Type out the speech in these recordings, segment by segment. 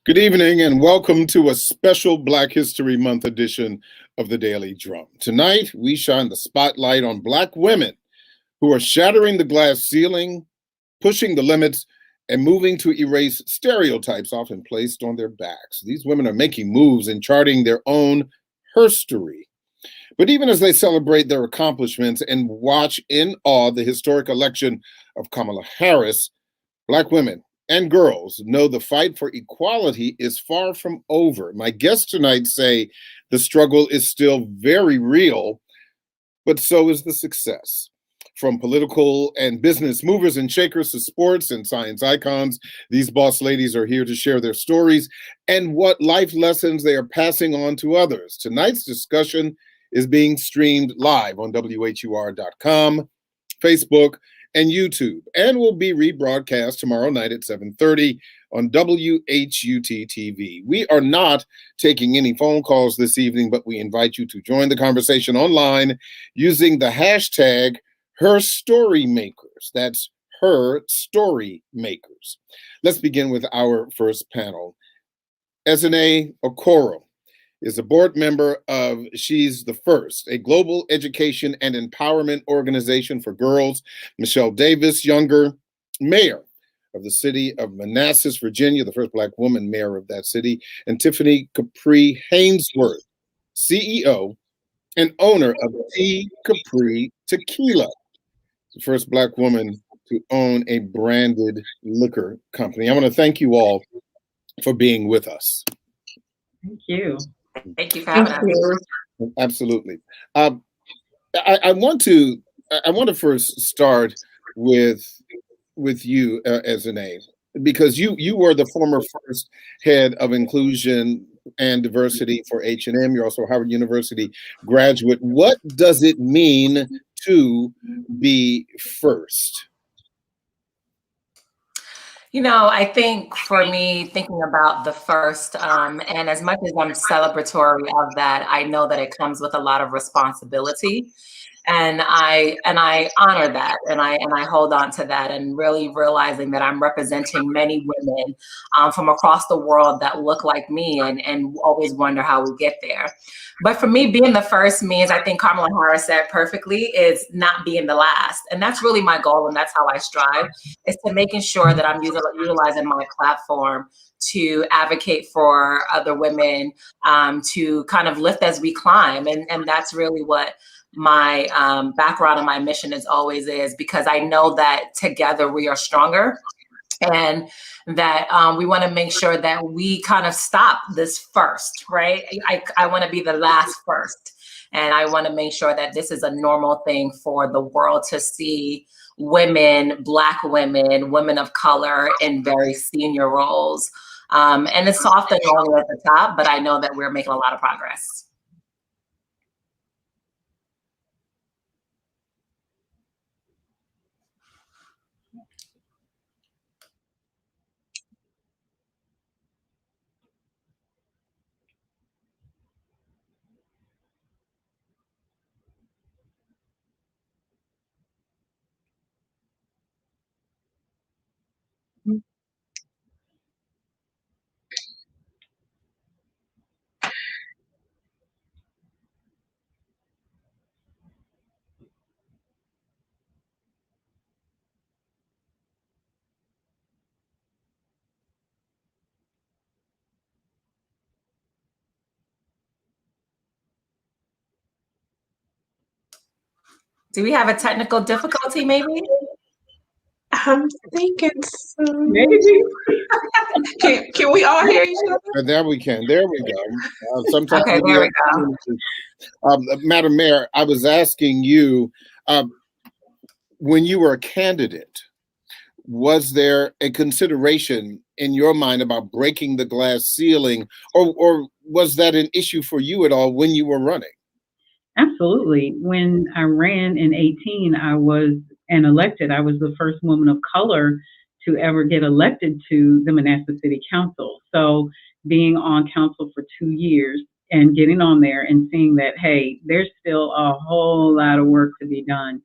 Good evening and welcome to a special Black History Month edition of the Daily Drum. Tonight, we shine the spotlight on Black women who are shattering the glass ceiling, pushing the limits, and moving to erase stereotypes often placed on their backs. These women are making moves and charting their own herstory. But even as they celebrate their accomplishments and watch in awe the historic election of Kamala Harris, Black women and girls know the fight for equality is far from over. My guests tonight say the struggle is still very real, but so is the success. From political and business movers and shakers to sports and science icons, these boss ladies are here to share their stories and what life lessons they are passing on to others. Tonight's discussion is being streamed live on WHUR.com, Facebook, and YouTube, and will be rebroadcast tomorrow night at 7:30 on WHUT-TV. We are not taking any phone calls this evening, but we invite you to join the conversation online using the hashtag #HerStoryMakers. That's #HerStoryMakers. Let's begin with our first panel. Ezinne Okoro is a board member of She's the First, a global education and empowerment organization for girls. Michelle Davis Younger, mayor of the city of Manassas, Virginia, the first Black woman mayor of that city, and Tiffany Capri Hainsworth, CEO and owner of Tea Capri Tequila, the first Black woman to own a branded liquor company. I want to thank you all for being with us. Thank you. Thank you for having us. Absolutely. I want to first start with you, Ezinne, because you were the former first head of inclusion and diversity for H&M. You're also a Howard University graduate. What does it mean to be first? You know, I think for me, thinking about the first, and as much as I'm celebratory of that, I know that it comes with a lot of responsibility. And I honor that, and I hold on to that, and really realizing that I'm representing many women from across the world that look like me, and always wonder how we get there. But for me, being the first means, I think Kamala Harris said perfectly, is not being the last, and that's really my goal, and that's how I strive, is to making sure that I'm utilizing my platform to advocate for other women, to kind of lift as we climb, and that's really what my background and my mission is, because I know that together we are stronger, and that we want to make sure that we kind of stop this first, right? I want to be the last first, and I want to make sure that this is a normal thing for the world to see women, Black women, women of color in very senior roles. And it's often only at the top, but I know that we're making a lot of progress. Do we have a technical difficulty, maybe? I'm thinking so. Maybe. Can we all hear each other? There we can. There we go. Sometimes okay, there we go. Madam Mayor, I was asking you, when you were a candidate, was there a consideration in your mind about breaking the glass ceiling, or was that an issue for you at all when you were running? Absolutely. When I ran in 18, I was and elected, I was the first woman of color to ever get elected to the Manassas City Council. So being on council for 2 years and getting on there and seeing that, hey, there's still a whole lot of work to be done.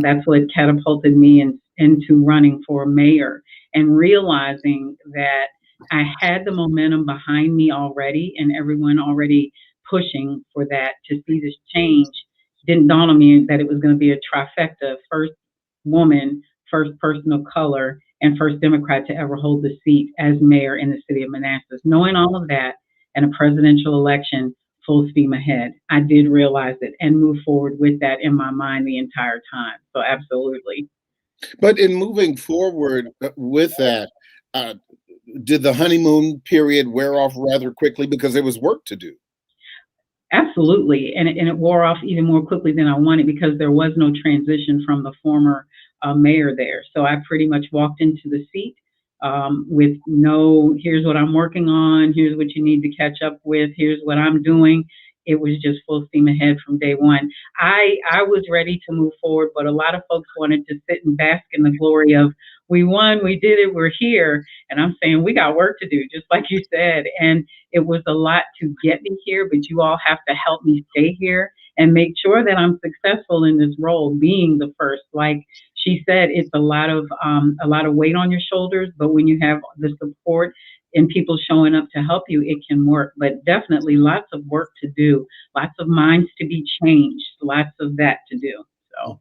That's what catapulted me into running for mayor and realizing that I had the momentum behind me already and everyone already pushing for that to see this change. Didn't dawn on me that it was going to be a trifecta: first woman, first person of color, and first Democrat to ever hold the seat as mayor in the city of Manassas. Knowing all of that and a presidential election full steam ahead, I did realize it and move forward with that in my mind the entire time. So absolutely. But in moving forward with that, uh, did the honeymoon period wear off rather quickly because there was work to do? Absolutely. And it wore off even more quickly than I wanted because there was no transition from the former mayor there. So I pretty much walked into the seat with no, here's what I'm working on, here's what you need to catch up with, here's what I'm doing. It was just full steam ahead from day one. I was ready to move forward, but a lot of folks wanted to sit and bask in the glory of, we won, we did it, we're here. And I'm saying, we got work to do, just like you said. And it was a lot to get me here, but you all have to help me stay here and make sure that I'm successful in this role, being the first. Like she said, it's a lot of weight on your shoulders, but when you have the support and people showing up to help you, it can work. But definitely lots of work to do, lots of minds to be changed, lots of that to do. So,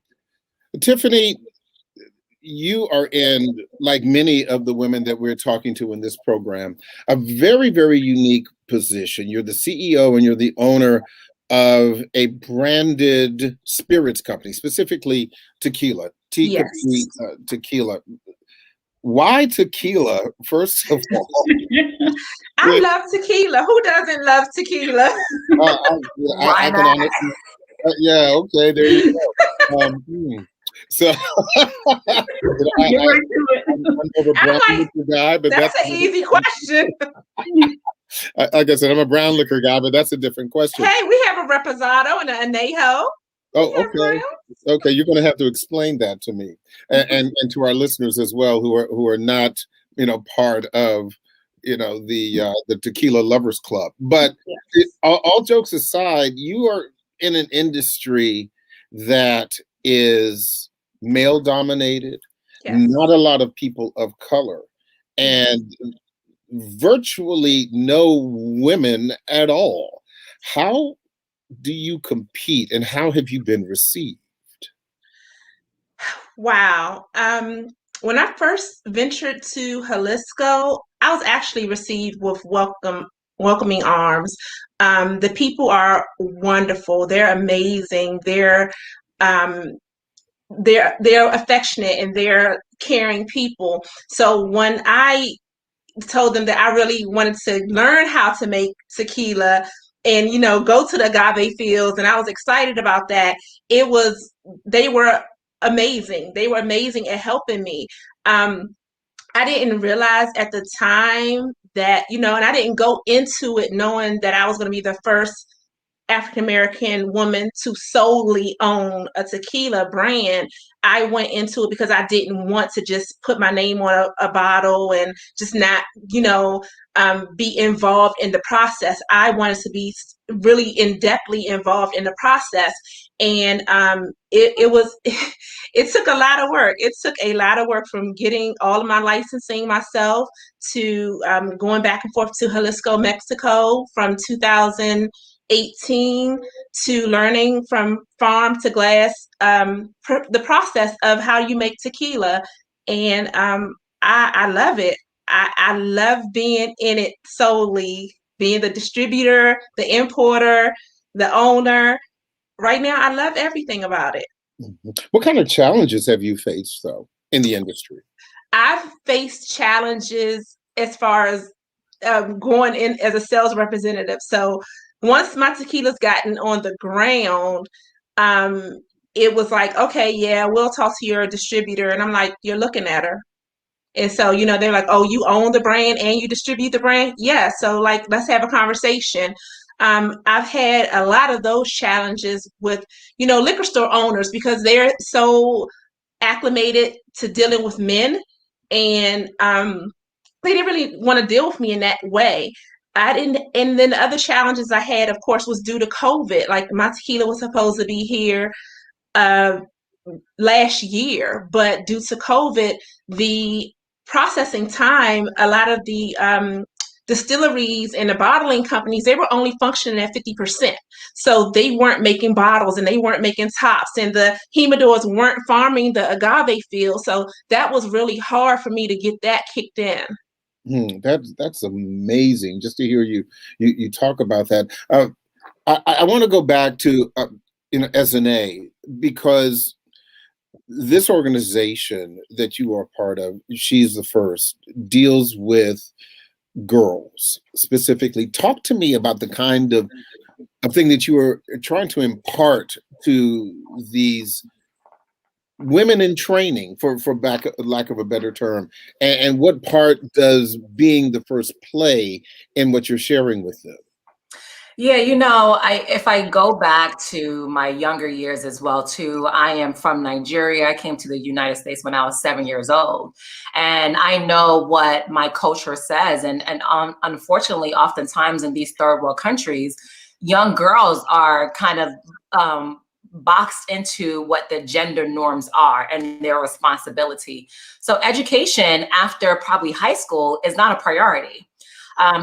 Tiffany, you are in, like many of the women that we're talking to in this program, a very, very unique position. You're the CEO and you're the owner of a branded spirits company, specifically tequila, Yes. tequila. Why tequila, first of all? I love tequila. Who doesn't love tequila? I can honestly, yeah, okay, there you go. So I'm a brown liquor guy, but that's an easy question. Like I said, I'm a brown liquor guy, but that's a different question. Hey, we have a reposado and an anejo. Oh, okay. Okay, you're going to have to explain that to me and to our listeners as well, who are not, part of, the Tequila Lovers Club. But all jokes aside, you are in an industry that is male dominated, not a lot of people of color, and virtually no women at all. How do you compete and how have you been received? Wow. When I first ventured to Jalisco, I was actually received with welcoming arms. The people are wonderful. They're amazing. They're affectionate and they're caring people. So when I told them that I really wanted to learn how to make tequila and, go to the agave fields, and I was excited about that, they were amazing. They were amazing at helping me. I didn't realize at the time that, and I didn't go into it knowing that I was going to be the first African-American woman to solely own a tequila brand. I went into it because I didn't want to just put my name on a bottle and just not, be involved in the process. I wanted to be really in-depthly involved in the process. And it took a lot of work. It took a lot of work from getting all of my licensing myself to going back and forth to Jalisco, Mexico from 2018 to learning from farm to glass, the process of how you make tequila. And I love it. I love being in it solely, being the distributor, the importer, the owner. Right now, I love everything about it. What kind of challenges have you faced, though, in the industry? I've faced challenges as far as going in as a sales representative. So once my tequila's gotten on the ground, it was like, okay, yeah, we'll talk to your distributor. And I'm like, you're looking at her. And so, they're like, oh, you own the brand and you distribute the brand? Yeah. So like, let's have a conversation. I've had a lot of those challenges with, liquor store owners because they're so acclimated to dealing with men, and they didn't really want to deal with me in that way. I didn't, and then the other challenges I had, of course, was due to COVID. Like my tequila was supposed to be here uh, last year, but due to COVID, the processing time, a lot of the distilleries and the bottling companies, they were only functioning at 50%. So they weren't making bottles and they weren't making tops, and the humidors weren't farming the agave field. So that was really hard for me to get that kicked in. That's amazing. Just to hear you talk about that. I want to go back to SNA, because this organization that you are part of, She's the First, deals with girls specifically. Talk to me about the kind of thing that you are trying to impart to these women in training, for lack of a better term, and what part does being the first play in what you're sharing with them? Yeah, if I go back to my younger years as well, too, I am from Nigeria. I came to the United States when I was 7 years old. And I know what my culture says. And unfortunately, oftentimes in these third world countries, young girls are kind of boxed into what the gender norms are and their responsibility. So education after probably high school is not a priority.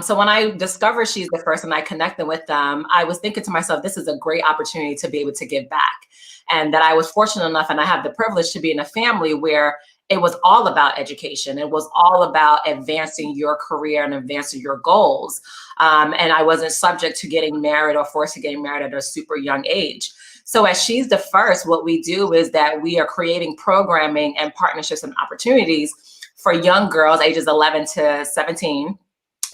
So when I discovered She's the First and I connected with them, I was thinking to myself, this is a great opportunity to be able to give back. And that I was fortunate enough, and I have the privilege to be in a family where it was all about education. It was all about advancing your career and advancing your goals. And I wasn't subject to getting married or forced to get married at a super young age. So at She's the First, what we do is that we are creating programming and partnerships and opportunities for young girls ages 11 to 17,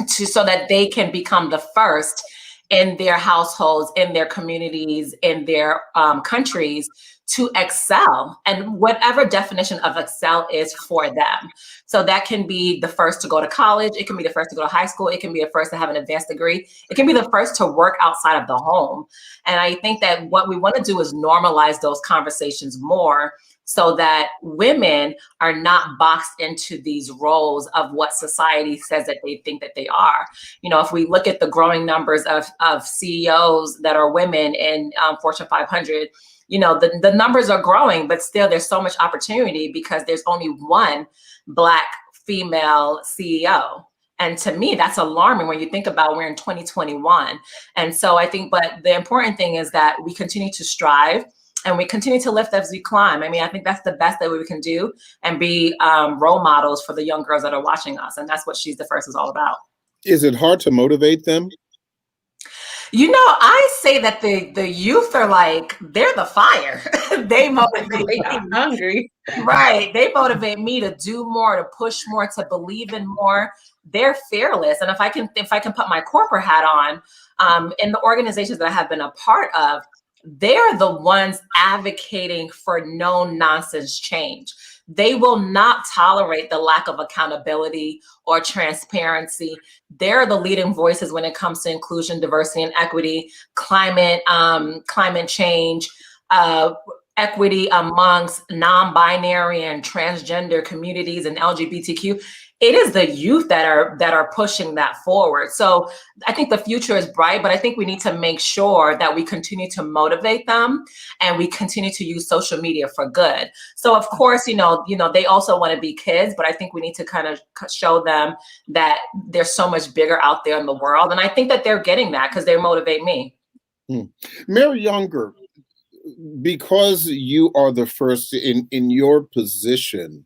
so that they can become the first in their households, in their communities, in their countries to excel, and whatever definition of excel is for them. So that can be the first to go to college. It can be the first to go to high school. It can be the first to have an advanced degree. It can be the first to work outside of the home. And I think that what we want to do is normalize those conversations more, so that women are not boxed into these roles of what society says that they think that they are. If we look at the growing numbers of CEOs that are women in Fortune 500, the numbers are growing, but still there's so much opportunity because there's only one Black female CEO. And to me, that's alarming when you think about we're in 2021. And so I think, but the important thing is that we continue to strive and we continue to lift as we climb. I mean, I think that's the best that we can do, and be role models for the young girls that are watching us. And that's what She's the First is all about. Is it hard to motivate them? I say that the youth are like, they're the fire. They motivate me. I'm hungry. Right. They motivate me to do more, to push more, to believe in more. They're fearless. And if I can put my corporate hat on, in the organizations that I have been a part of, they're the ones advocating for no nonsense change. They will not tolerate the lack of accountability or transparency. They're the leading voices when it comes to inclusion, diversity, and equity, climate change, equity amongst non-binary and transgender communities and LGBTQ. It is the youth that are pushing that forward. So I think the future is bright, but I think we need to make sure that we continue to motivate them and we continue to use social media for good. So of course, they also want to be kids, but I think we need to kind of show them that there's so much bigger out there in the world. And I think that they're getting that because they motivate me. Mary Younger, because you are the first in your position,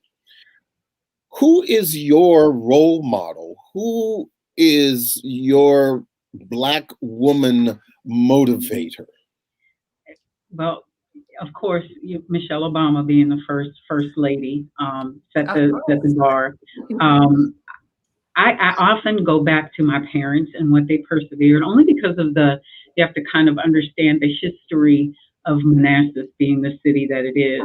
who is your role model? Who is your Black woman motivator? Well, of course, Michelle Obama being the first lady set the bar. I often go back to my parents and what they persevered, only because of you have to kind of understand the history of Manassas being the city that it is,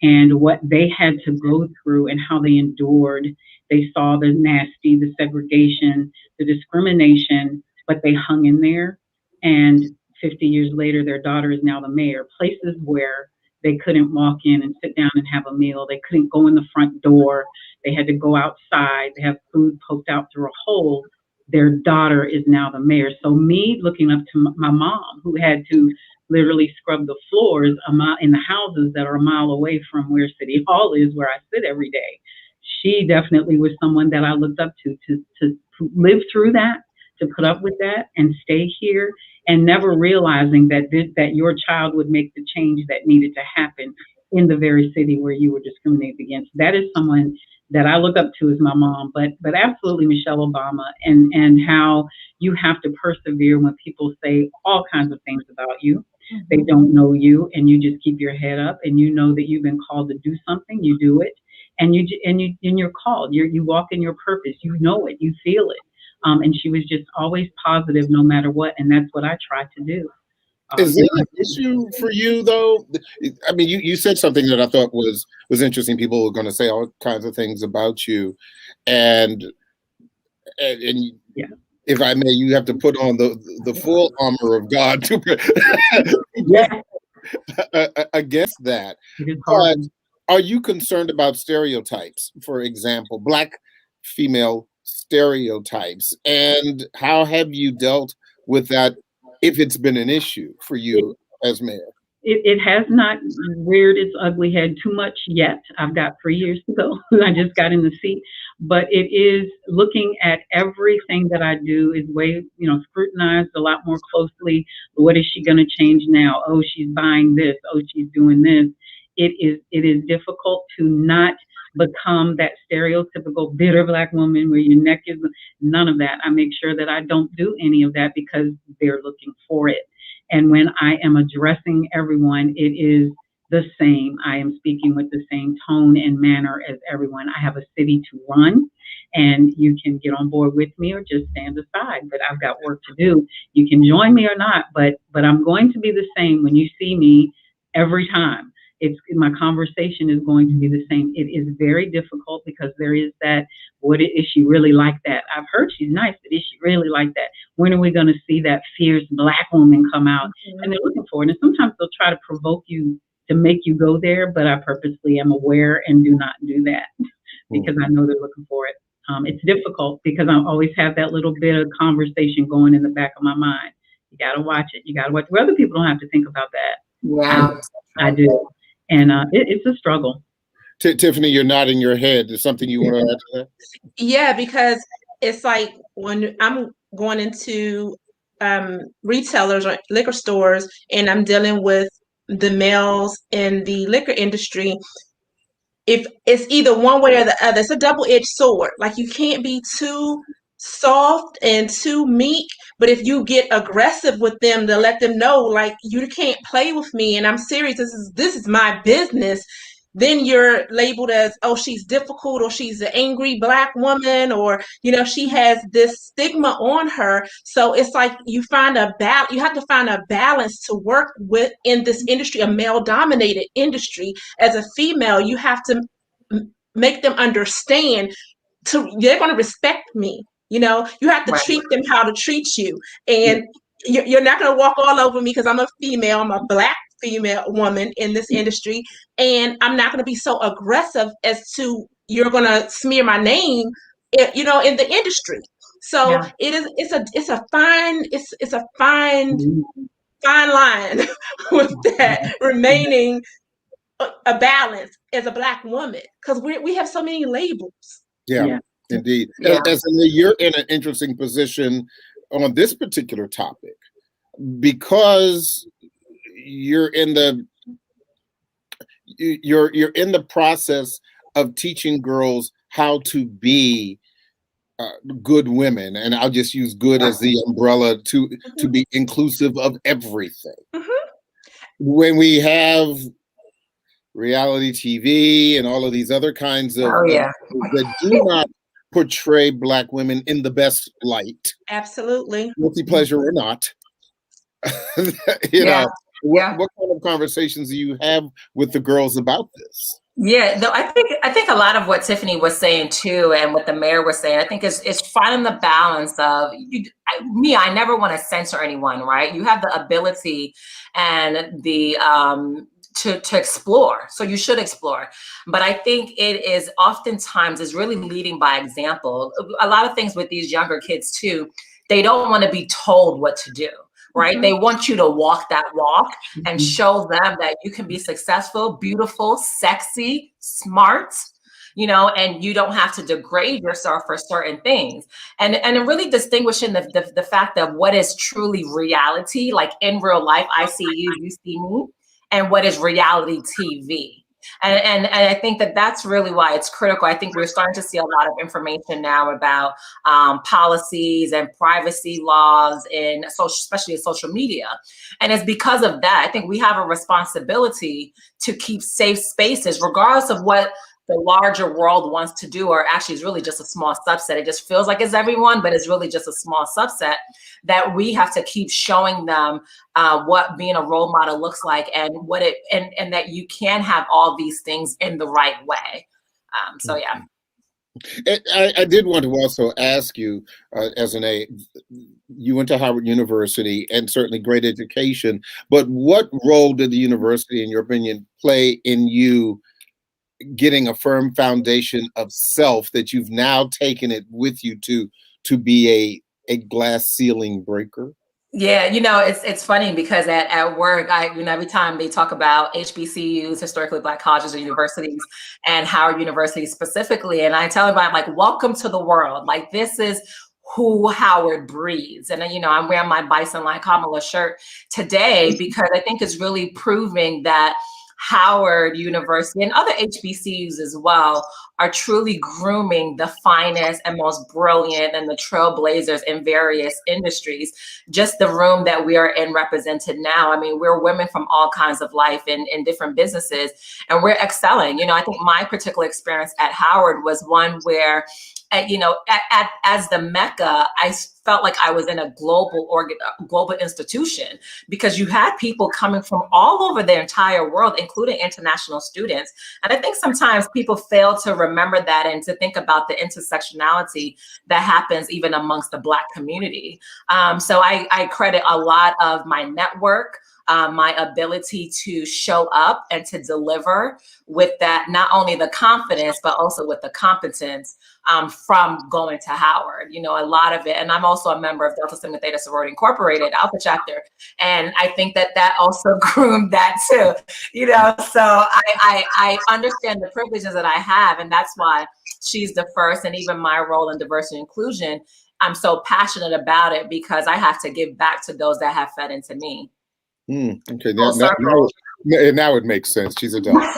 and what they had to go through and how they endured. They saw the nasty, the segregation, the discrimination, but they hung in there. And 50 years later, their daughter is now the mayor. Places where they couldn't walk in and sit down and have a meal. They couldn't go in the front door. They had to go outside. They have food poked out through a hole. Their daughter is now the mayor. So me looking up to my mom, who had to literally scrub the floors in the houses that are a mile away from where City Hall is, where I sit every day. She definitely was someone that I looked up to live through that, to put up with that and stay here, and never realizing that your child would make the change that needed to happen in the very city where you were discriminated against. That is someone that I look up to as my mom, but absolutely Michelle Obama, and how you have to persevere when people say all kinds of things about you. They don't know you, and you just keep your head up, and you know that you've been called to do something. You do it, and you're called. You walk in your purpose. You know it. You feel it. And she was just always positive, no matter what, and that's what I try to do. Is it an issue for you, though? I mean, you said something that I thought was interesting. People were going to say all kinds of things about you, and yeah. If I may, you have to put on the full armor of God to against that. But are you concerned about stereotypes? For example, Black female stereotypes, and how have you dealt with that, if it's been an issue for you as mayor? It has not reared its ugly head too much yet. I've got 3 years to go. I just got in the seat, but it is looking at everything that I do is scrutinized a lot more closely. What is she going to change now? Oh, she's buying this. Oh, she's doing this. It is difficult to not become that stereotypical bitter Black woman where your neck is, none of that. I make sure that I don't do any of that because they're looking for it. And when I am addressing everyone, it is the same. I am speaking with the same tone and manner as everyone. I have a city to run, and you can get on board with me or just stand aside, but I've got work to do. You can join me or not, but I'm going to be the same when you see me every time. My conversation is going to be the same. It is very difficult because there is that, is she really like that? I've heard she's nice, but is she really like that? When are we going to see that fierce Black woman come out? And they're looking for it. And sometimes they'll try to provoke you to make you go there, but I purposely am aware and do not do that because I know they're looking for it. It's difficult because I always have that little bit of conversation going in the back of my mind. You got to watch it. You got to watch it. Well, other people don't have to think about that. Yeah, I do. And it's a struggle. Tiffany, you're nodding your head. Is something you want to add to that? Yeah, because it's like when I'm going into retailers or liquor stores and I'm dealing with the males in the liquor industry, if it's either one way or the other, it's a double-edged sword. Like you can't be too soft and too meek, but if you get aggressive with them to let them know like you can't play with me and I'm serious, this is my business, then you're labeled as, oh, she's difficult, or she's an angry Black woman, or she has this stigma on her. So it's like you have to find a balance to work with in this industry, a male-dominated industry. As a female, you have to make them understand they're going to respect me. You have to treat them how to treat you. And you're not going to walk all over me because I'm a female. I'm a Black female woman in this industry. And I'm not going to be so aggressive as to you're going to smear my name, in the industry. So it's a fine line with that, remaining a balance as a Black woman, because we have so many labels. Yeah. Indeed. Yeah. You're in an interesting position on this particular topic because you're in the process of teaching girls how to be good women, and I'll just use good as the umbrella to be inclusive of everything. When we have reality TV and all of these other kinds of that do not portray Black women in the best light. Absolutely. Guilty pleasure or not. What kind of conversations do you have with the girls about this? Yeah, no, I think a lot of what Tiffany was saying too, and what the mayor was saying, I think is finding the balance of I never want to censor anyone, right? You have the ability and the to explore, so you should explore. But I think it is oftentimes is really leading by example. A lot of things with these younger kids too, they don't want to be told what to do. Right? Mhm. They want you to walk that walk and Mhm. show them that you can be successful, beautiful, sexy, smart, and you don't have to degrade yourself for certain things. And really distinguishing the fact that what is truly reality, like in real life, I see you, you see me, and what is reality TV. And I think that that's really why it's critical. I think we're starting to see a lot of information now about policies and privacy laws in social, especially in social media. And it's because of that. I think we have a responsibility to keep safe spaces, regardless of what the larger world wants to do, or actually is really just a small subset. It just feels like it's everyone, but it's really just a small subset that we have to keep showing them what being a role model looks like, and what it and that you can have all these things in the right way. So yeah. I did want to also ask you, you went to Howard University and certainly great education, but what role did the university, in your opinion, play in you getting a firm foundation of self that you've now taken it with you to be a glass ceiling breaker? Yeah, it's funny because at work, every time they talk about HBCUs, historically Black colleges or universities, and Howard University specifically, and I tell everybody, I'm like, welcome to the world. Like, this is who Howard breathes. And I'm wearing my Bison Like Kamala shirt today because I think it's really proving that Howard University and other HBCUs as well are truly grooming the finest and most brilliant and the trailblazers in various industries. Just the room that we are in represented now. I mean, we're women from all kinds of life in different businesses, and we're excelling. I think my particular experience at Howard was one where, as the Mecca, I felt like I was in a global institution, because you had people coming from all over the entire world, including international students. And I think sometimes people fail to remember that and to think about the intersectionality that happens even amongst the Black community. So I credit a lot of my network, my ability to show up and to deliver with that, not only the confidence, but also with the competence from going to Howard. A lot of it. And I'm also a member of Delta Sigma Theta Sorority Incorporated, Alpha Chapter. And I think that also groomed that too. So I understand the privileges that I have. And that's why she's the first, and even my role in diversity and inclusion, I'm so passionate about it, because I have to give back to those that have fed into me. Okay, Full circle. now it makes sense. She's a Delta.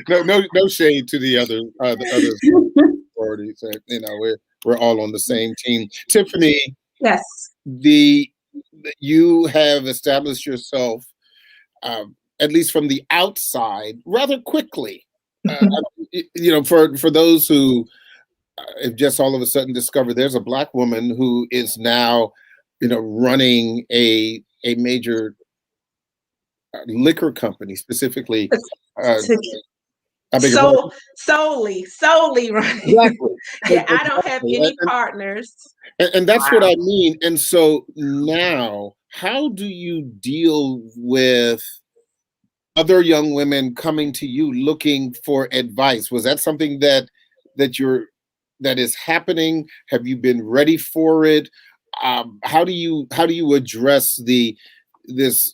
Okay, no shade to the other sororities. We're all on the same team. Tiffany, Yes. you have established yourself, at least from the outside, rather quickly. For those who have just all of a sudden discovered there's a Black woman who is now, running a major liquor company, specifically. Solely running. Exactly. Yeah, I don't have any partners. And that's what I mean. And so now, how do you deal with other young women coming to you looking for advice? Was that something that is happening? Have you been ready for it? How do you address this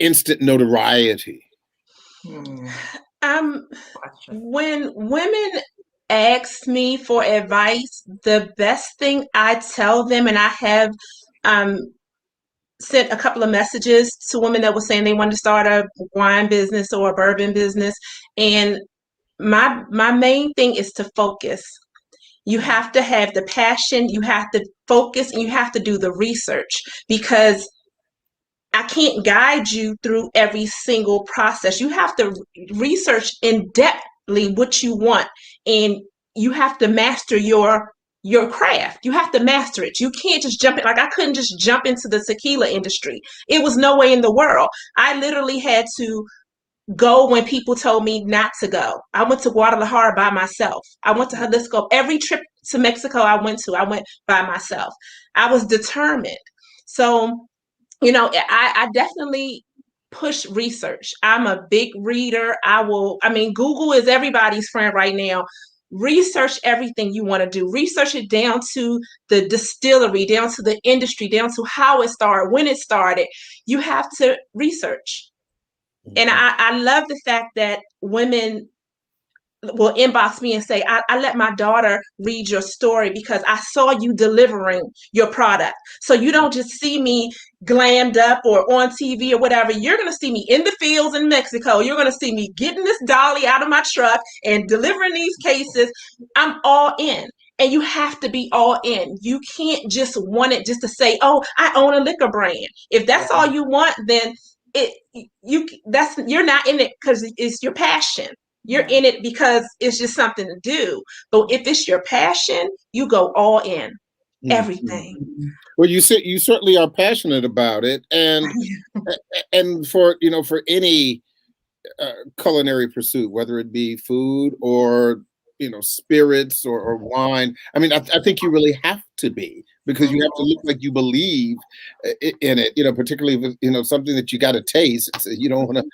instant notoriety? When women ask me for advice, the best thing I tell them, and I have sent a couple of messages to women that were saying they wanted to start a wine business or a bourbon business, and my main thing is to focus. You have to have the passion, you have to focus, and you have to do the research, because I can't guide you through every single process. You have to research in depthly what you want, and you have to master your craft. You have to master it. You can't just jump in. Like, I couldn't just jump into the tequila industry. It was no way in the world. I literally had to go when people told me not to go. I went to Guadalajara by myself. I went to Jalisco. Every trip to Mexico I went by myself. I was determined. So, I definitely push research. I'm a big reader. Google is everybody's friend right now. Research everything you want to do. Research it down to the distillery, down to the industry, down to how it started, when it started. You have to research. And I love the fact that women will inbox me and say, I let my daughter read your story because I saw you delivering your product. So you don't just see me glammed up or on TV or whatever. You're going to see me in the fields in Mexico. You're going to see me getting this dolly out of my truck and delivering these cases. I'm all in. And you have to be all in. You can't just want it just to say, oh, I own a liquor brand. If that's all you want, then you're not in it because it's your passion. You're in it because it's just something to do. But if it's your passion, you go all in. Everything. Well, you certainly are passionate about it, and for any culinary pursuit, whether it be food or spirits or wine. I mean, I think you really have to be, because you have to look like you believe in it. Particularly if something that you got to taste. So you don't want to.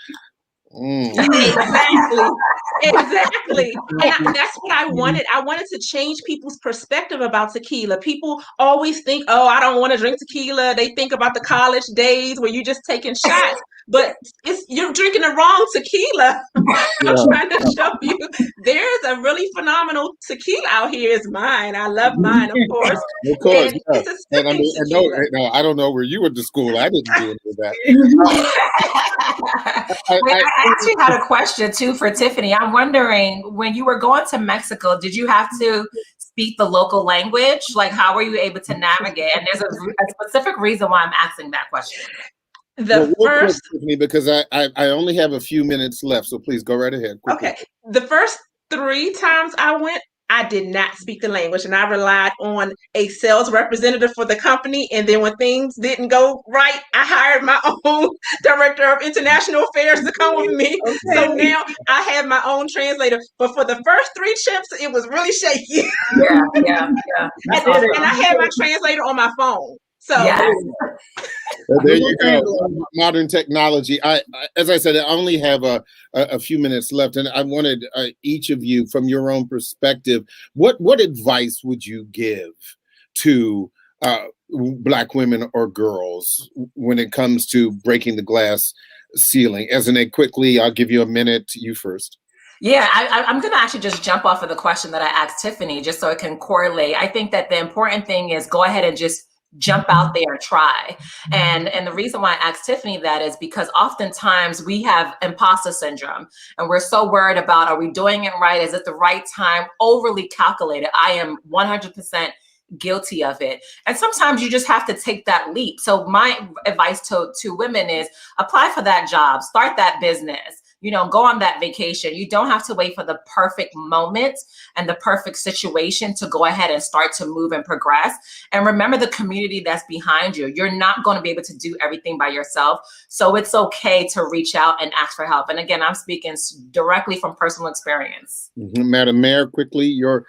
Exactly. And that's what I wanted. I wanted to change people's perspective about tequila. People always think, oh, I don't want to drink tequila. They think about the college days where you're just taking shots. But you're drinking the wrong tequila. I'm trying to show you there's a really phenomenal tequila out here. It's mine. I love mine, of course. Of course. And I don't know where you went to school. I didn't do any of that. I actually had a question too for Tiffany. I'm wondering, when you were going to Mexico, did you have to speak the local language? Like, how were you able to navigate? And there's a specific reason why I'm asking that question. Quick, Tiffany, because I only have a few minutes left, so please go right ahead. Quickly. Okay. The first 3 times I went, I did not speak the language, and I relied on a sales representative for the company. And then when things didn't go right, I hired my own director of international affairs to come with me. Okay. So now I have my own translator. But for the first 3 trips, it was really shaky. Yeah. And I had my translator on my phone. So well, there you go. Modern technology. As I said, I only have a few minutes left, and I wanted each of you, from your own perspective, what advice would you give to Black women or girls when it comes to breaking the glass ceiling? As in, quickly, I'll give you a minute. You first. Yeah, I'm going to actually just jump off of the question that I asked Tiffany, just so it can correlate. I think that the important thing is go ahead and just jump out there and try. And the reason why I asked Tiffany that is because oftentimes we have imposter syndrome, and we're so worried about, are we doing it right? Is it the right time? Overly calculated. I am 100% guilty of it. And sometimes you just have to take that leap. So my advice to women is apply for that job, start that business, go on that vacation. You don't have to wait for the perfect moment and the perfect situation to go ahead and start to move and progress. And remember the community that's behind you. You're not going to be able to do everything by yourself. So it's okay to reach out and ask for help. And again, I'm speaking directly from personal experience. Madam Mayor, quickly, your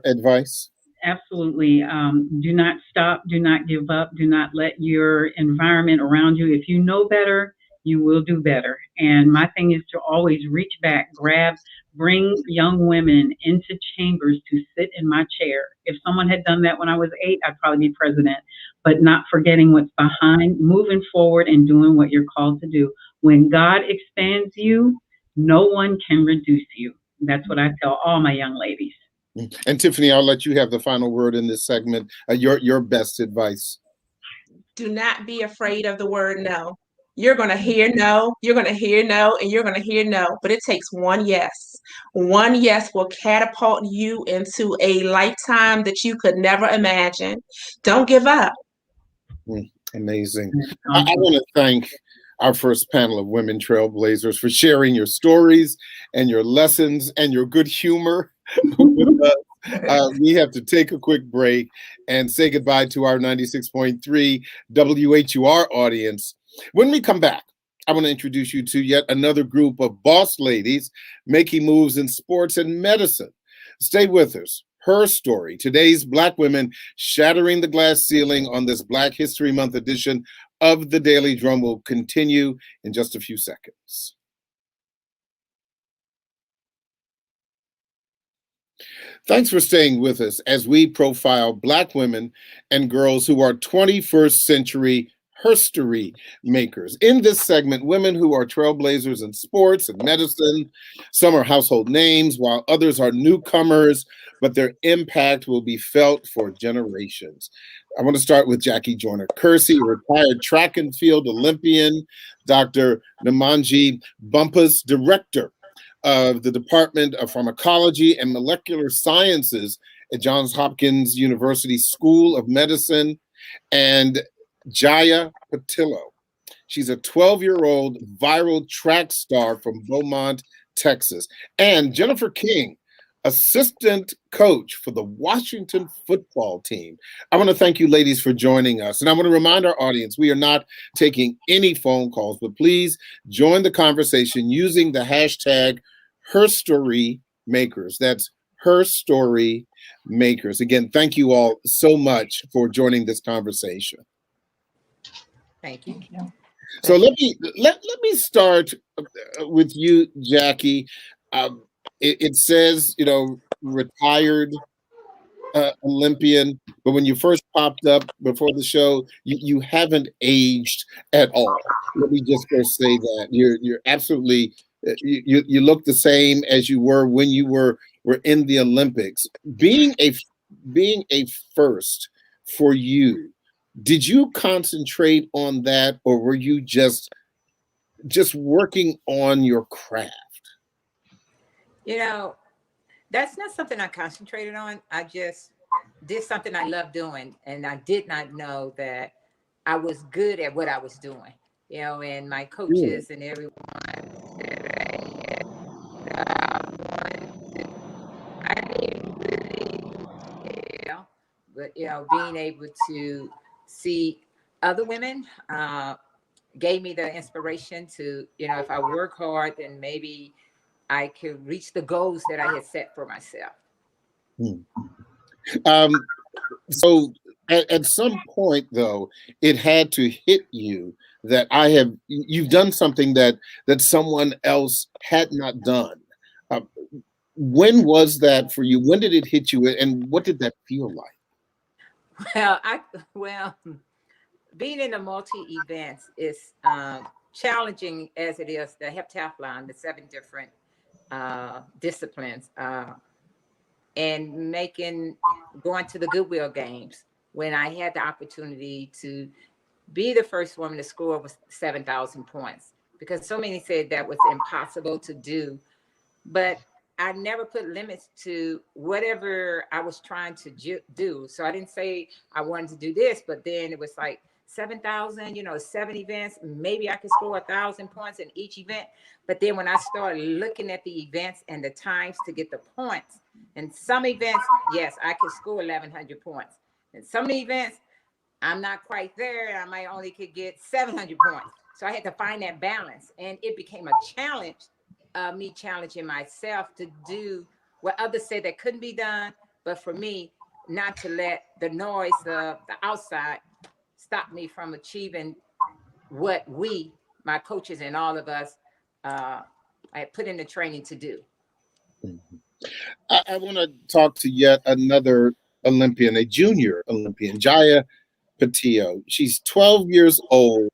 advice. Absolutely. Do not stop. Do not give up. Do not let your environment around you. If you know better, you will do better. And my thing is to always reach back, bring young women into chambers to sit in my chair. If someone had done that when I was 8, I'd probably be president, but not forgetting what's behind, moving forward and doing what you're called to do. When God expands you, no one can reduce you. That's what I tell all my young ladies. And Tiffany, I'll let you have the final word in this segment. Your best advice. Do not be afraid of the word no. You're going to hear no, you're going to hear no, and you're going to hear no. But it takes one yes. One yes will catapult you into a lifetime that you could never imagine. Don't give up. Amazing. I want to thank our first panel of women trailblazers for sharing your stories and your lessons and your good humor with us. We have to take a quick break and say goodbye to our 96.3 WHUR audience. When we come back, I want to introduce you to yet another group of boss ladies making moves in sports and medicine. Stay with us. Her story, today's Black women shattering the glass ceiling on this Black History Month edition of the Daily Drum, will continue in just a few seconds. Thanks for staying with us as we profile Black women and girls who are 21st century history makers. In this segment, women who are trailblazers in sports and medicine. Some are household names, while others are newcomers, but their impact will be felt for generations. I want to start with Jackie Joyner-Kersee, retired track and field Olympian, Dr. Namanji Bumpus, director of the Department of Pharmacology and Molecular Sciences at Johns Hopkins University School of Medicine, and Jaya Patillo. She's a 12-year-old viral track star from Beaumont, Texas. And Jennifer King, assistant coach for the Washington football team. I want to thank you ladies for joining us. And I want to remind our audience, we are not taking any phone calls, but please join the conversation using the hashtag #HerStoryMakers. That's #HerStoryMakers. Again, thank you all so much for joining this conversation. Thank you. So let me start with you, Jackie. It says, retired Olympian, but when you first popped up before the show, you haven't aged at all. Let me just first say that you're absolutely you look the same as you were when you were in the Olympics. Being a first for you, did you concentrate on that, or were you just working on your craft? That's not something I concentrated on. I just did something I love doing, and I did not know that I was good at what I was doing. And my coaches and everyone said I didn't really, but being able to see other women gave me the inspiration to, if I work hard, then maybe I could reach the goals that I had set for myself. So at some point, though, it had to hit you that you've done something that someone else had not done. When was that for you? When did it hit you, and what did that feel like? Well, being in the multi-events is challenging as it is the heptathlon, the 7 different disciplines, and going to the Goodwill Games when I had the opportunity to be the first woman to score with 7,000 points, because so many said that was impossible to do, but I never put limits to whatever I was trying to do. So I didn't say I wanted to do this, but then it was like 7,000, 7 events, maybe I could score 1,000 points in each event. But then when I started looking at the events and the times to get the points, and some events, yes, I could score 1,100 points. And some events, I'm not quite there. I might only could get 700 points. So I had to find that balance. And it became a challenge, me challenging myself to do what others said that couldn't be done. But for me, not to let the noise of the outside stop me from achieving what my coaches and all of us, I put in the training to do. I want to talk to yet another Olympian, a junior Olympian, Jaya Patillo. She's 12 years old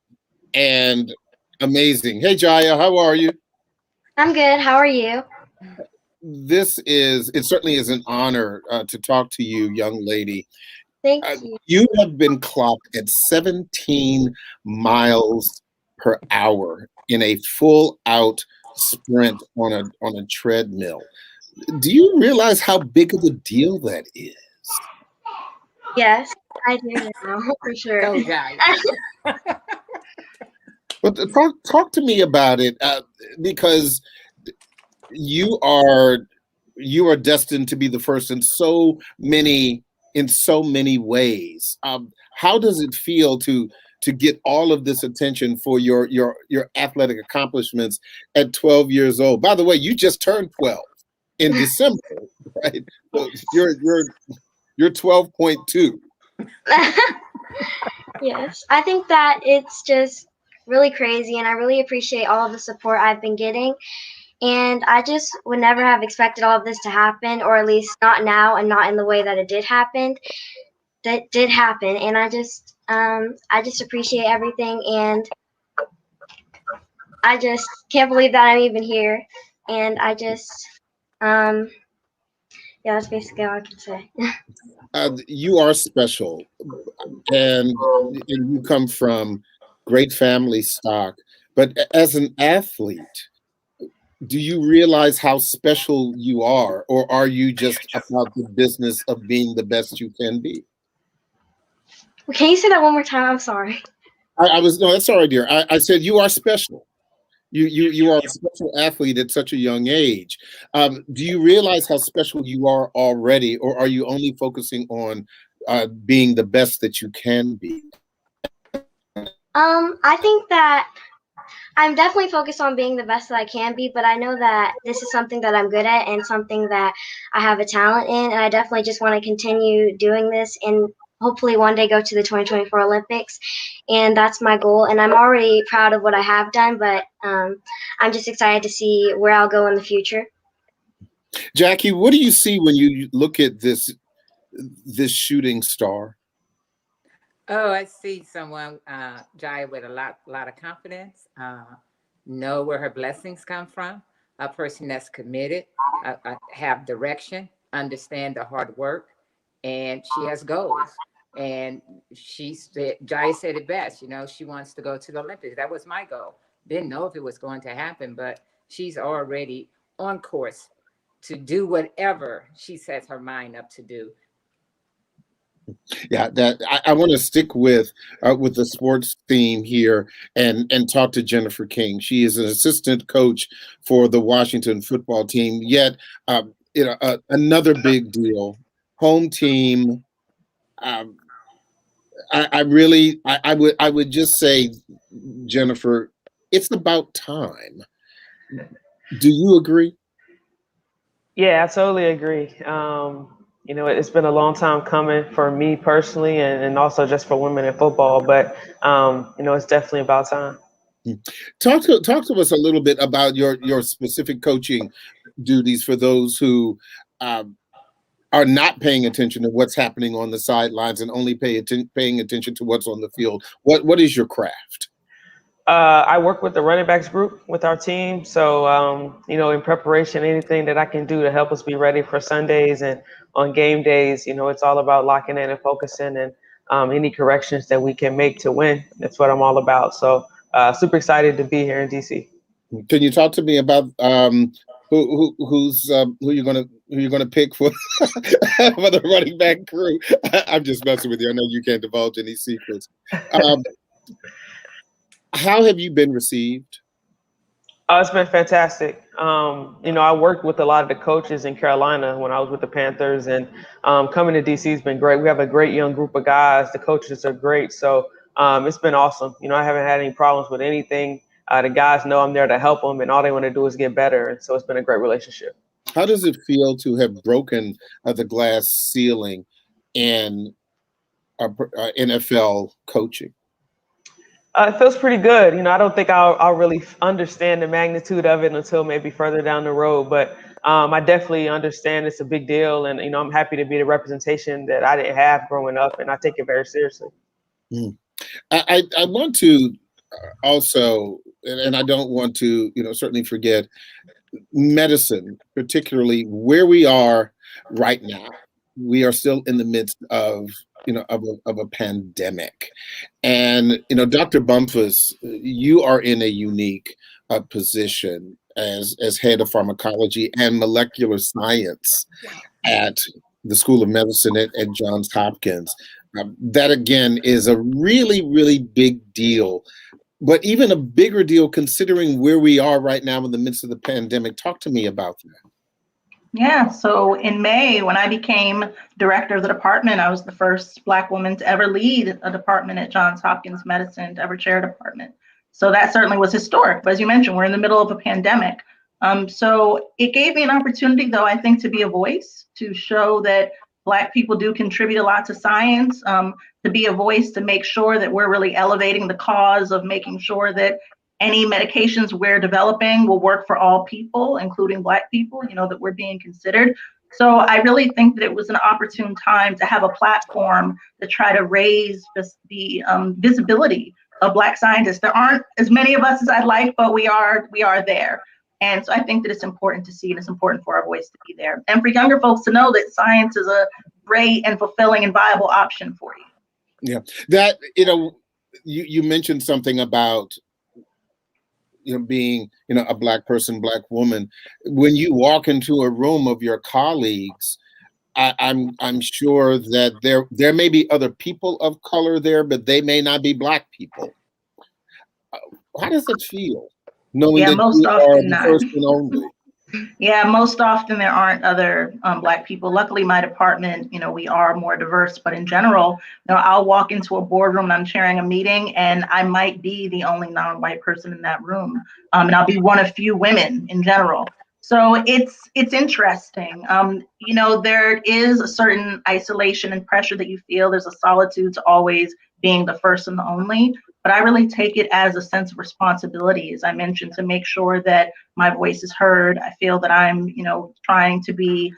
and amazing. Hey, Jaya, how are you? I'm good. How are you? It certainly is an honor to talk to you, young lady. Thank you. You have been clocked at 17 miles per hour in a full-out sprint on a treadmill. Do you realize how big of a deal that is? Yes, I do now, for sure. Go, Jaya. But talk to me about it, because you are destined to be the first in so many ways. How does it feel to to get all of this attention for your athletic accomplishments at 12 years old? By the way, you just turned 12 in December, right? So you're 12.2. Yes, I think that it's just really crazy, and I really appreciate all of the support I've been getting. And I just would never have expected all of this to happen, or at least not now and not in the way that it did happen. That did happen, and I just appreciate everything, and I just can't believe that I'm even here. And I just, yeah, that's basically all I can say. You are special, and you come from great family stock. But as an athlete, do you realize how special you are, or are you just about the business of being the best you can be? Can you say that one more time? I'm sorry. No, that's all right, dear. I said you are special. You are a special athlete at such a young age. Do you realize how special you are already, or are you only focusing on being the best that you can be? I think that I'm definitely focused on being the best that I can be, but I know that this is something that I'm good at and something that I have a talent in, and I definitely just want to continue doing this and hopefully one day go to the 2024 Olympics, and that's my goal. And I'm already proud of what I have done, but I'm just excited to see where I'll go in the future. Jackie, what do you see when you look at this shooting star? Oh, I see someone, Jaya, with a lot of confidence, know where her blessings come from, a person that's committed, have direction, understand the hard work, and she has goals. And Jaya said it best, she wants to go to the Olympics. That was my goal. Didn't know if it was going to happen, but she's already on course to do whatever she sets her mind up to do. Yeah, that I want to stick with the sports theme here and talk to Jennifer King. She is an assistant coach for the Washington football team. Yet, another big deal, home team. I would just say, Jennifer, it's about time. Do you agree? Yeah, I totally agree. It's been a long time coming for me personally, and also just for women in football. But it's definitely about time. Talk to us a little bit about your specific coaching duties for those who are not paying attention to what's happening on the sidelines and only paying attention to what's on the field. What is your craft? I work with the running backs group with our team. So, in preparation, anything that I can do to help us be ready for Sundays and on game days, it's all about locking in and focusing, and any corrections that we can make to win. That's what I'm all about. So super excited to be here in DC. Can you talk to me about who you're gonna pick for for the running back crew? I'm just messing with you. I know you can't divulge any secrets. How have you been received? It's been fantastic. I worked with a lot of the coaches in Carolina when I was with the Panthers, and coming to DC has been great. We have a great young group of guys. The coaches are great. So it's been awesome. I haven't had any problems with anything. The guys know I'm there to help them, and all they want to do is get better. And so it's been a great relationship. How does it feel to have broken the glass ceiling in NFL coaching? It feels pretty good. I don't think I'll really understand the magnitude of it until maybe further down the road. But I definitely understand it's a big deal. And, I'm happy to be the representation that I didn't have growing up. And I take it very seriously. I want to also, and I don't want to, certainly forget medicine, particularly where we are right now. We are still in the midst of a pandemic. And, Dr. Bumpus, you are in a unique position as head of pharmacology and molecular science at the School of Medicine at Johns Hopkins. That, again, is a really, really big deal, but even a bigger deal considering where we are right now in the midst of the pandemic. Talk to me about that. Yeah, so in May, when I became director of the department, I was the first Black woman to ever lead a department at Johns Hopkins Medicine, to ever chair a department. So that certainly was historic. But as you mentioned, we're in the middle of a pandemic. So it gave me an opportunity, though, I think, to be a voice, to show that Black people do contribute a lot to science, to be a voice to make sure that we're really elevating the cause of making sure that any medications we're developing will work for all people, including Black people, that we're being considered. So I really think that it was an opportune time to have a platform to try to raise the visibility of Black scientists. There aren't as many of us as I'd like, but we are there. And so I think that it's important to see, and it's important for our voice to be there. And for younger folks to know that science is a great and fulfilling and viable option for you. Yeah, that, you mentioned something about being, a Black person, Black woman. When you walk into a room of your colleagues, I'm sure that there may be other people of color there, but they may not be Black people. How does it feel knowing that most you often are the not. first and only? Yeah, most often there aren't other Black people. Luckily, my department, we are more diverse, but in general, I'll walk into a boardroom and I'm chairing a meeting and I might be the only non-white person in that room. And I'll be one of few women in general. So it's interesting. There is a certain isolation and pressure that you feel. There's a solitude to always being the first and the only. But I really take it as a sense of responsibility, as I mentioned, to make sure that my voice is heard. I feel that I'm, trying to be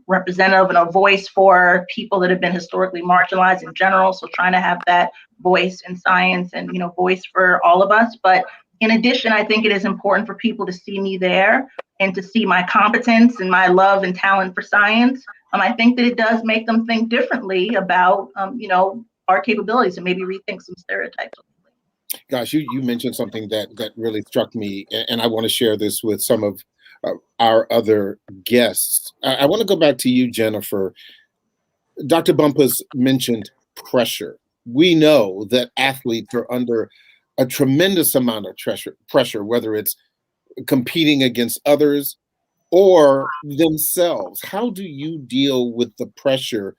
representative and a voice for people that have been historically marginalized in general. So trying to have that voice in science and, voice for all of us. But in addition, I think it is important for people to see me there and to see my competence and my love and talent for science. I think that it does make them think differently about, our capabilities and maybe rethink some stereotypes. Gosh, you mentioned something that really struck me, and I want to share this with some of our other guests. I want to go back to you, Jennifer. Dr. Bumpus mentioned pressure. We know that athletes are under a tremendous amount of pressure, whether it's competing against others or themselves. How do you deal with the pressure,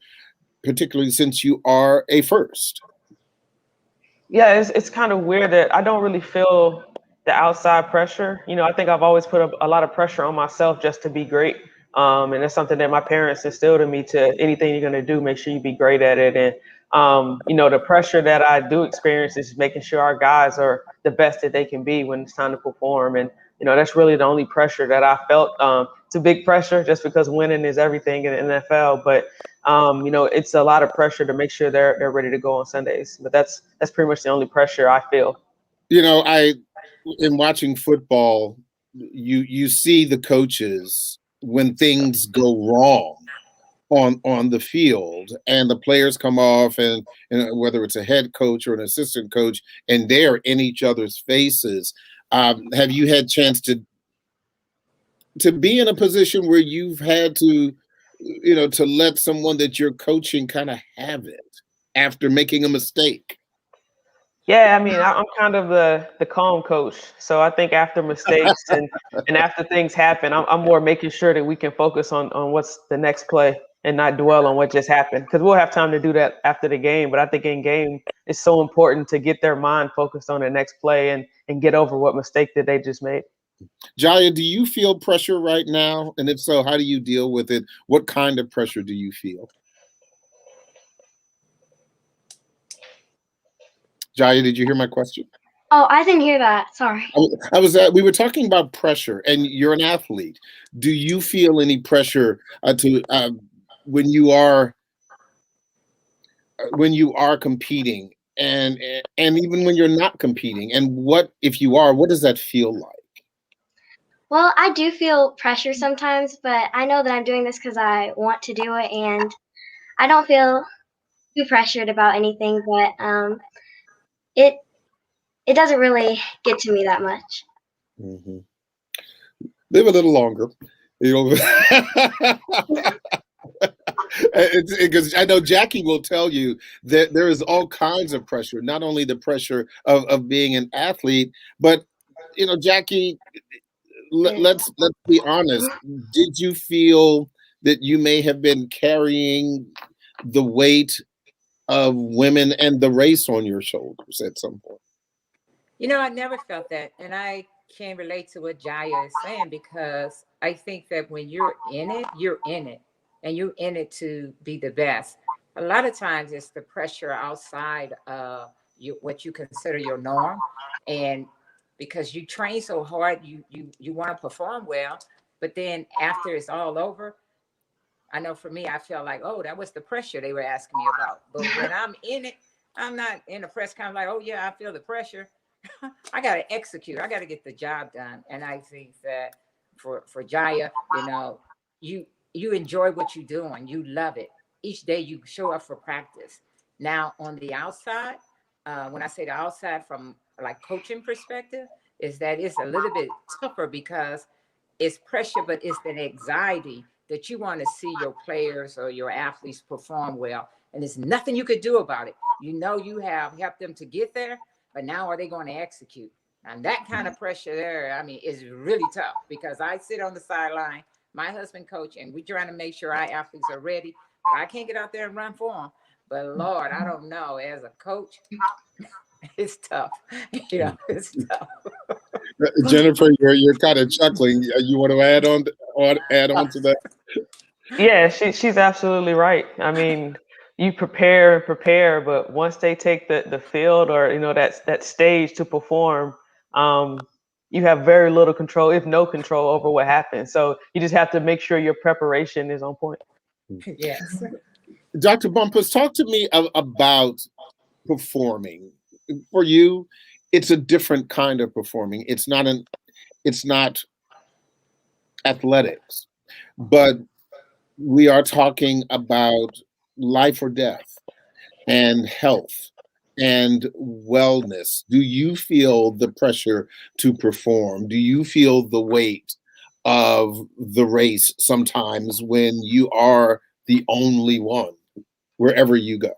particularly since you are a first? Yeah, it's kind of weird that I don't really feel the outside pressure. I think I've always put a lot of pressure on myself just to be great. And that's something that my parents instilled in me, to anything you're going to do, make sure you be great at it. And, the pressure that I do experience is making sure our guys are the best that they can be when it's time to perform. And, that's really the only pressure that I felt. It's a big pressure just because winning is everything in the NFL. But it's a lot of pressure to make sure they're ready to go on Sundays. But that's pretty much the only pressure I feel. In watching football, you see the coaches when things go wrong on the field, and the players come off, and whether it's a head coach or an assistant coach, and they're in each other's faces. Have you had chance to be in a position where you've had to let someone that you're coaching kind of have it after making a mistake? Yeah, I mean, I'm kind of the calm coach. So I think after mistakes and after things happen, I'm more making sure that we can focus on what's the next play and not dwell on what just happened. Because we'll have time to do that after the game. But I think in game, it's so important to get their mind focused on the next play and get over what mistake that they just made. Jaya, do you feel pressure right now? And if so, how do you deal with it? What kind of pressure do you feel? Jaya, did you hear my question? Oh, I didn't hear that. Sorry. We were talking about pressure, and you're an athlete. Do you feel any pressure when you are competing, and even when you're not competing? And what if you are? What does that feel like? Well, I do feel pressure sometimes, but I know that I'm doing this because I want to do it, and I don't feel too pressured about anything. But it doesn't really get to me that much. Mm-hmm. Live a little longer, because I know Jackie will tell you that there is all kinds of pressure, not only the pressure of being an athlete, but Jackie, let's be honest. Did you feel that you may have been carrying the weight of women and the race on your shoulders at some point? You know, I never felt that. And I can relate to what Jaya is saying, because I think that when you're in it, you're in it, and you're in it to be the best. A lot of times it's the pressure outside what you consider your norm. And because you train so hard, you want to perform well. But then after it's all over, I know for me, I feel like, oh, that was the pressure they were asking me about. But when I'm in it, I'm not in the press kind of like, oh yeah, I feel the pressure. I got to execute. I got to get the job done. And I think that for Jaya, you know, you enjoy what you're doing. You love it. Each day you show up for practice. Now on the outside, when I say the outside from like coaching perspective, is that it's a little bit tougher because it's pressure, but it's an anxiety that you want to see your players or your athletes perform well. And there's nothing you could do about it. You know, you have helped them to get there, but now are they going to execute? And that kind of pressure there, I mean, is really tough, because I sit on the sideline, my husband coach, and we're trying to make sure our athletes are ready. But I can't get out there and run for them. But Lord, I don't know, as a coach, it's tough. You know, it's tough. Jennifer, you're kind of chuckling. You want to add on to that? Yeah, she's absolutely right. I mean, you prepare, but once they take the field, or you know, that stage to perform, you have very little control, if no control, over what happens. So you just have to make sure your preparation is on point. Yes. Dr. Bumpus, talk to me about performing. For you, it's a different kind of performing. It's not athletics, but we are talking about life or death and health and wellness. Do you feel the pressure to perform? Do you feel the weight of the race sometimes when you are the only one wherever you go?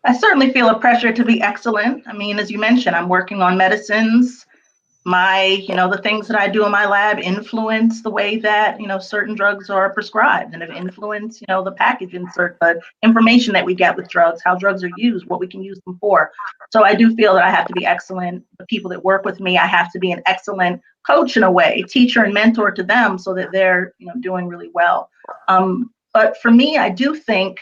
I certainly feel a pressure to be excellent. I mean, as you mentioned, I'm working on medicines. The things that I do in my lab influence the way that, certain drugs are prescribed, and have influenced, the package insert, the information that we get with drugs, how drugs are used, what we can use them for. So I do feel that I have to be excellent. The people that work with me, I have to be an excellent coach in a way, teacher and mentor to them, so that they're, doing really well. But for me, I do think,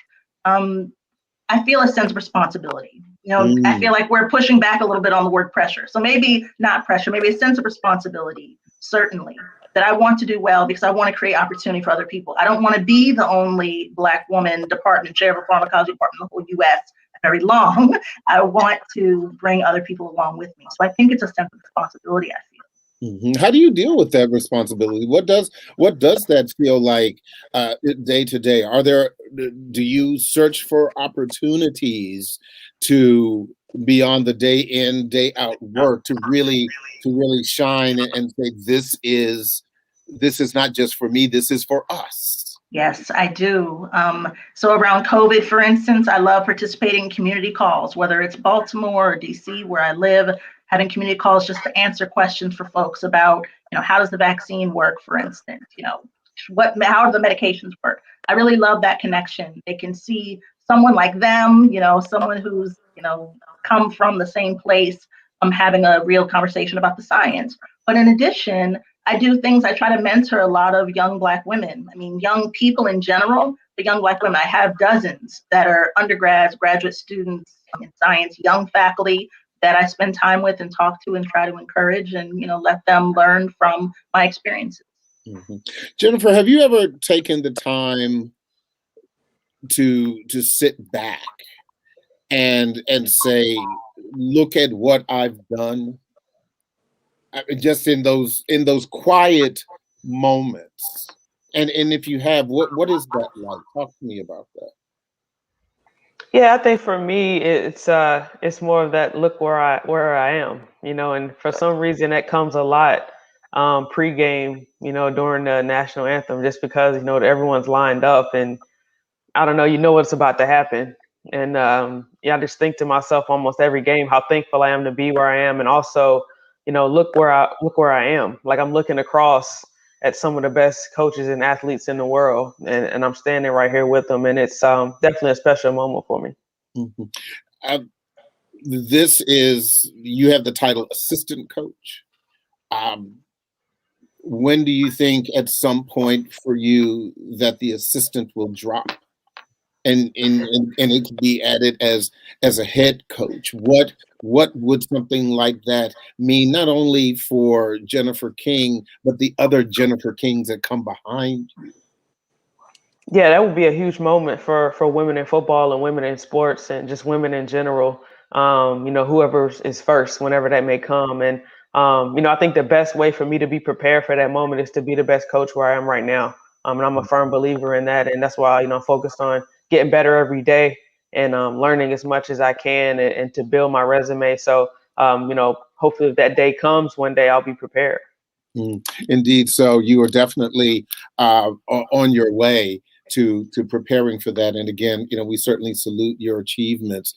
I feel a sense of responsibility. I feel like we're pushing back a little bit on the word pressure. So maybe not pressure, maybe a sense of responsibility, certainly, that I want to do well because I want to create opportunity for other people. I don't want to be the only Black woman department chair of a pharmacology department in the whole US very long. I want to bring other people along with me. So I think it's a sense of responsibility, I feel. Mm-hmm. How do you deal with that responsibility? What does that feel like day to day? Do you search for opportunities to be on the day in, day out work to really shine and say this is not just for me, this is for us? Yes, I do. So around COVID, for instance, I love participating in community calls, whether it's Baltimore or DC, where I live, having community calls just to answer questions for folks about, how does the vaccine work, for instance, how do the medications work? I really love that connection. They can see someone like them, someone who's, come from the same place, having a real conversation about the science. But in addition, I do things, I try to mentor a lot of young Black women. I mean, young people in general, but young Black women. I have dozens that are undergrads, graduate students in science, young faculty that I spend time with and talk to and try to encourage and, let them learn from my experiences. Mm-hmm. Jennifer, have you ever taken the time to sit back and say, look at what I've done? Just in those quiet moments, and if you have, what is that like? Talk to me about that. Yeah, I think for me, it's more of that look where I am, and for some reason that comes a lot pregame, during the national anthem, just because everyone's lined up and I don't know, what's about to happen, and I just think to myself almost every game how thankful I am to be where I am, and also look where I am. Like, I'm looking across at some of the best coaches and athletes in the world, and I'm standing right here with them, and it's definitely a special moment for me. Mm-hmm. You have the title assistant coach. When do you think at some point for you that the assistant will drop and it can be added as a head coach? What would something like that mean, not only for Jennifer King, but the other Jennifer Kings that come behind you? Yeah, that would be a huge moment for women in football and women in sports and just women in general. Whoever is first, whenever that may come. And, I think the best way for me to be prepared for that moment is to be the best coach where I am right now. And I'm a firm believer in that. And that's why, I'm focused on getting better every day and learning as much as I can and to build my resume. So, hopefully if that day comes, one day I'll be prepared. Indeed. So you are definitely on your way to preparing for that. And again, we certainly salute your achievements.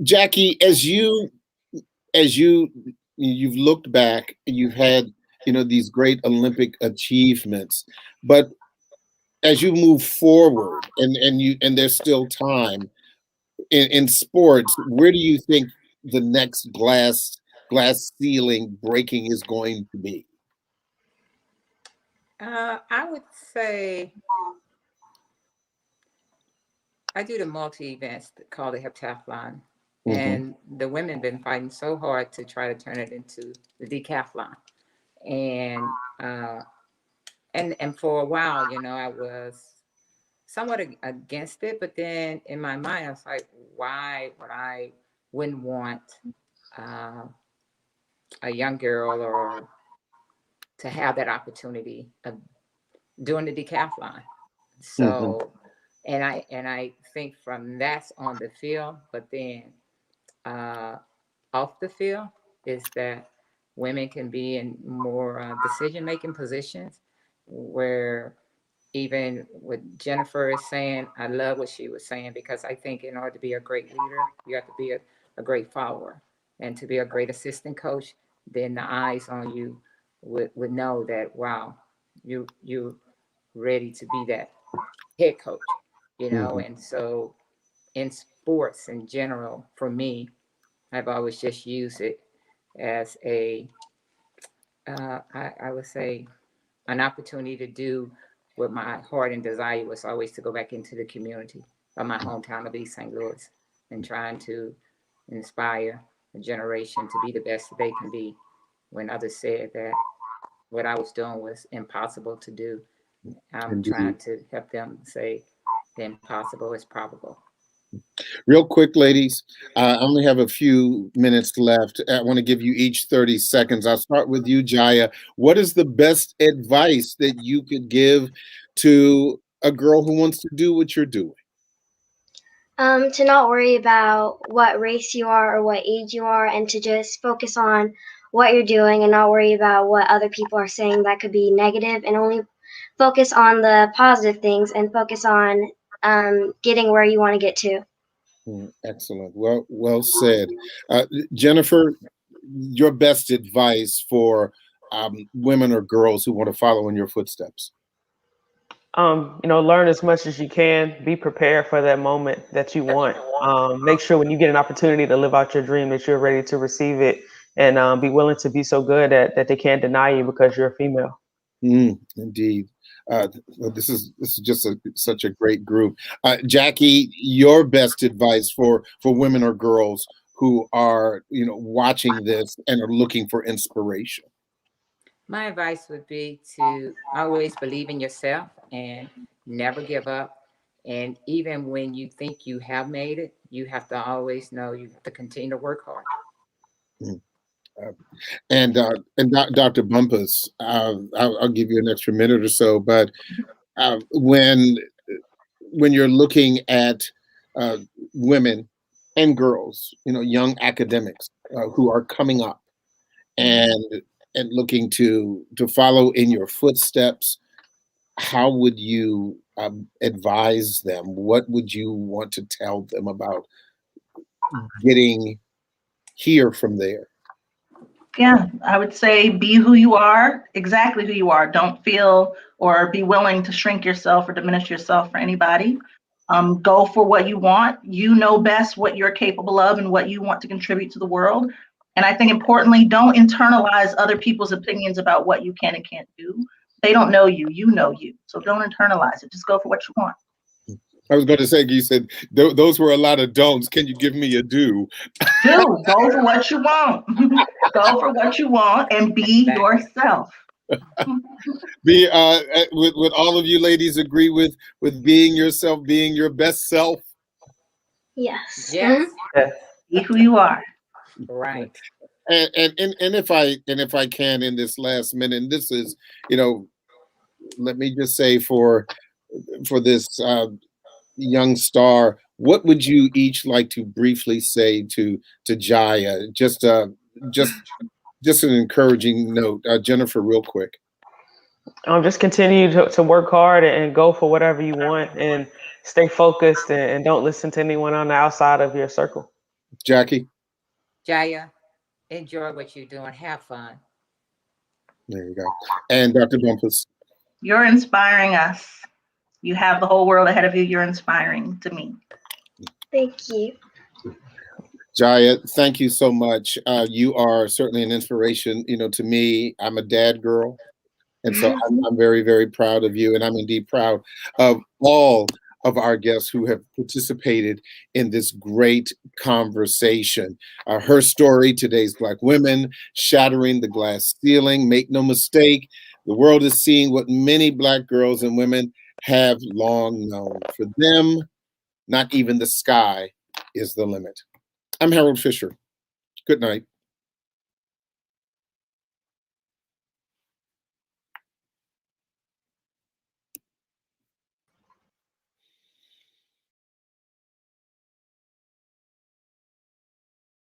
Jackie, as you've looked back, you've had, these great Olympic achievements, but as you move forward and there's still time in sports, where do you think the next glass ceiling breaking is going to be? I would say I do the multi events called the heptathlon, and the women been fighting so hard to try to turn it into the decathlon, and for a while, I was somewhat against it, but then in my mind, I was like, why wouldn't want a young girl or to have that opportunity of doing the decathlon? So, and I think from that's on the field, but then off the field is that women can be in more decision-making positions, where even what Jennifer is saying, I love what she was saying, because I think in order to be a great leader, you have to be a great follower, and to be a great assistant coach, then the eyes on you would know that, wow, you're ready to be that head coach, and so in sports in general, for me, I've always just used it as I would say, an opportunity to do what my heart and desire was always, to go back into the community of my hometown of East St. Louis, and trying to inspire a generation to be the best that they can be, when others said that what I was doing was impossible to do. I'm trying to help them say the impossible is probable. Real quick, ladies, I only have a few minutes left. I want to give you each 30 seconds. I'll start with you, Jaya. What is the best advice that you could give to a girl who wants to do what you're doing? To not worry about what race you are or what age you are, and to just focus on what you're doing and not worry about what other people are saying that could be negative, and only focus on the positive things and focus on getting where you want to get to. Excellent. Well said. Jennifer, your best advice for women or girls who want to follow in your footsteps? Learn as much as you can. Be prepared for that moment that you want. Make sure when you get an opportunity to live out your dream that you're ready to receive it, and be willing to be so good that they can't deny you because you're a female. Indeed. This is just such a great group. Jackie, your best advice for women or girls who are watching this and are looking for inspiration? My advice would be to always believe in yourself and never give up. And even when you think you have made it, you have to always know you have to continue to work hard. And Dr. Bumpus, I'll give you an extra minute or so, but when you're looking at women and girls, young academics who are coming up and looking to follow in your footsteps, how would you advise them? What would you want to tell them about getting here from there? Yeah, I would say be who you are, exactly who you are. Don't feel or be willing to shrink yourself or diminish yourself for anybody. Go for what you want. You know best what you're capable of and what you want to contribute to the world. And I think importantly, don't internalize other people's opinions about what you can and can't do. They don't know you, you know you. So don't internalize it. Just go for what you want. I was going to say, you said those were a lot of don'ts. Can you give me a do? Go for what you want. Go for what you want and be yourself. Would all of you ladies agree with being yourself, being your best self? Yes. Yes. Be who you are. Right. And if I can in this last minute, and this is, let me just say for this young star, what would you each like to briefly say to Jaya? Just an encouraging note. Jennifer, real quick. Just continue to work hard and go for whatever you want, and stay focused, and don't listen to anyone on the outside of your circle. Jackie? Jaya, enjoy what you're doing. Have fun. There you go. And Dr. Bumpus? You're inspiring us. You have the whole world ahead of you. You're inspiring to me. Thank you. Jaya, thank you so much. You are certainly an inspiration, to me. I'm a dad girl. And so I'm very, very proud of you. And I'm indeed proud of all of our guests who have participated in this great conversation. Her story, today's Black women, shattering the glass ceiling. Make no mistake, the world is seeing what many Black girls and women have long known. For them, not even the sky is the limit. I'm Harold Fisher. Good night.